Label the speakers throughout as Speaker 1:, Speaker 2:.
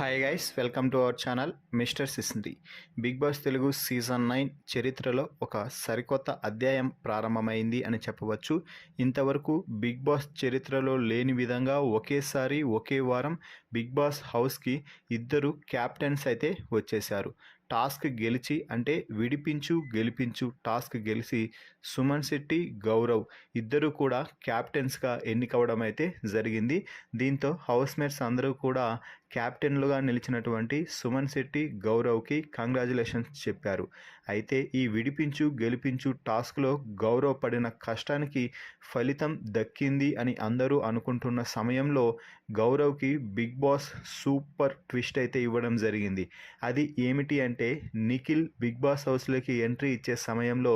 Speaker 1: Hi guys, welcome to our channel mister Sisindri. Bigg Boss Telugu season 9 చరిత్రలో ఒక సరికొత్త అధ్యాయం ప్రారంభమైంది అని చెప్పవచ్చు. ఇంతవరకు బిగ్ బాస్ చరిత్రలో లేని విధంగా ఒకేసారి ఒకే వారం బిగ్ బాస్ హౌస్కి ఇద్దరు క్యాప్టెన్స్ అయితే వచ్చేశారు. టాస్క్ గెలిచి అంటే విడిపించు గెలిపించు టాస్క్ గెలిచి సుమన్ శెట్టి, గౌరవ్ ఇద్దరు కూడా క్యాప్టెన్స్గా ఎన్నికవడం అయితే జరిగింది. దీంతో హౌస్మేట్స్ అందరూ కూడా క్యాప్టెన్లుగా నిలిచినటువంటి సుమన్ శెట్టి, గౌరవ్కి కంగ్రాచులేషన్స్ చెప్పారు. అయితే ఈ విడిపించు గెలిపించు టాస్క్లో గౌరవ్ పడిన కష్టానికి ఫలితం దక్కింది అని అందరూ అనుకుంటున్న సమయంలో గౌరవ్కి బిగ్ బాస్ సూపర్ ట్విస్ట్ అయితే ఇవ్వడం జరిగింది. అది ఏమిటి అంటే, నిఖిల్ బిగ్ బాస్ హౌస్లోకి ఎంట్రీ ఇచ్చే సమయంలో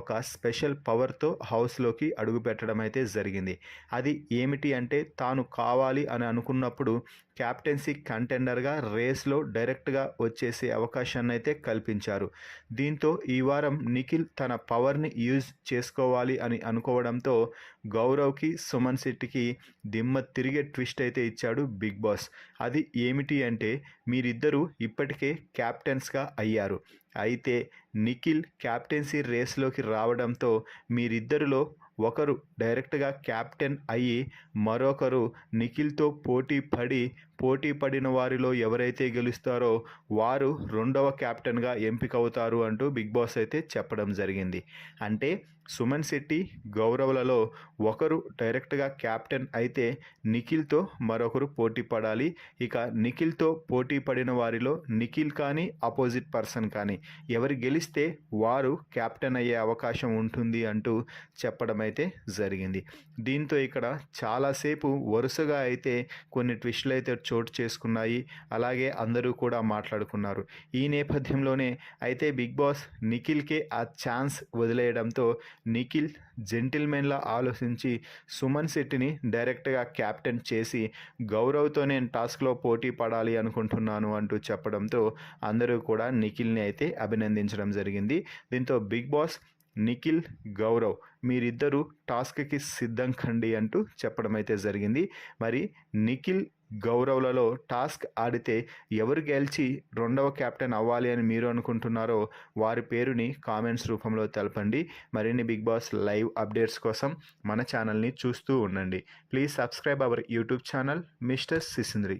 Speaker 1: ఒక స్పెషల్ పవర్తో హౌస్లోకి అడుగుపెట్టడం అయితే జరిగింది. అది ఏమిటి అంటే, తాను కావాలి అని అనుకున్నప్పుడు క్యాప్టెన్సీ కంటెండర్గా రేస్లో డైరెక్ట్గా వచ్చేసే అవకాశాన్ని అయితే కల్పించారు. దీంతో ఈ వారం నిఖిల్ తన పవర్ని యూజ్ చేసుకోవాలి అని అనుకోవడంతో గౌరవ్కి, సుమన్ శెట్టికి దిమ్మ తిరిగే ట్విస్ట్ అయితే ఇచ్చాడు బిగ్ బాస్. అది ఏమిటి అంటే, మీరిద్దరూ ఇప్పటికే క్యాప్టెన్స్గా అయ్యారు. అయితే నిఖిల్ క్యాప్టెన్సీ రేస్లోకి రావడంతో మీరిద్దరిలో ఒకరు డైరెక్ట్గా క్యాప్టెన్ అయ్యి మరొకరు నిఖిల్తో పోటీ పడిన వారిలో ఎవరైతే గెలుస్తారో వారు రెండవ క్యాప్టెన్గా ఎంపికవుతారు అంటూ బిగ్ బాస్ అయితే చెప్పడం జరిగింది. అంటే సుమన్ శెట్టి, గౌరవ్లలో ఒకరు డైరెక్ట్గా క్యాప్టెన్ అయితే నిఖిల్తో మరొకరు పోటీ పడాలి. ఇక నిఖిల్తో పోటీ పడిన వారిలో నిఖిల్ కానీ ఆపోజిట్ పర్సన్ కానీ ఎవరు గెలిస్తే వారు క్యాప్టెన్ అయ్యే అవకాశం ఉంటుంది అంటూ చెప్పడం అయితే జరిగింది. దీంతో ఇక్కడ చాలాసేపు వరుసగా అయితే కొన్ని ట్విస్టులు అయితే చోటు చేసుకున్నాయి. అలాగే అందరూ కూడా మాట్లాడుకున్నారు. ఈ నేపథ్యంలోనే అయితే బిగ్ బాస్ నిఖిల్కే ఆ ఛాన్స్ వదిలేయడంతో నిఖిల్ జెంటిల్మెన్లా ఆలోచించి సుమన్ శెట్టిని డైరెక్ట్గా క్యాప్టెన్ చేసి గౌరవ్తో నేను టాస్క్లో పోటీ పడాలి అనుకుంటున్నాను అంటూ చెప్పడంతో అందరూ కూడా నిఖిల్ని అయితే అభినందించడం జరిగింది. దీంతో బిగ్ బాస్ నిఖిల్, గౌరవ్ మీరిద్దరూ టాస్క్కి సిద్ధం కండి అంటూ చెప్పడం అయితే జరిగింది. మరి నిఖిల్, గౌరవ్లలో టాస్క్ ఆడితే ఎవరు గెలిచి రెండవ క్యాప్టెన్ అవ్వాలి అని మీరు అనుకుంటున్నారో వారి పేరుని కామెంట్స్ రూపంలో తెలపండి. మరిన్ని బిగ్ బాస్ లైవ్ అప్డేట్స్ కోసం మన ఛానల్ని చూస్తూ ఉండండి. Please subscribe our YouTube channel mister సిసింద్రి.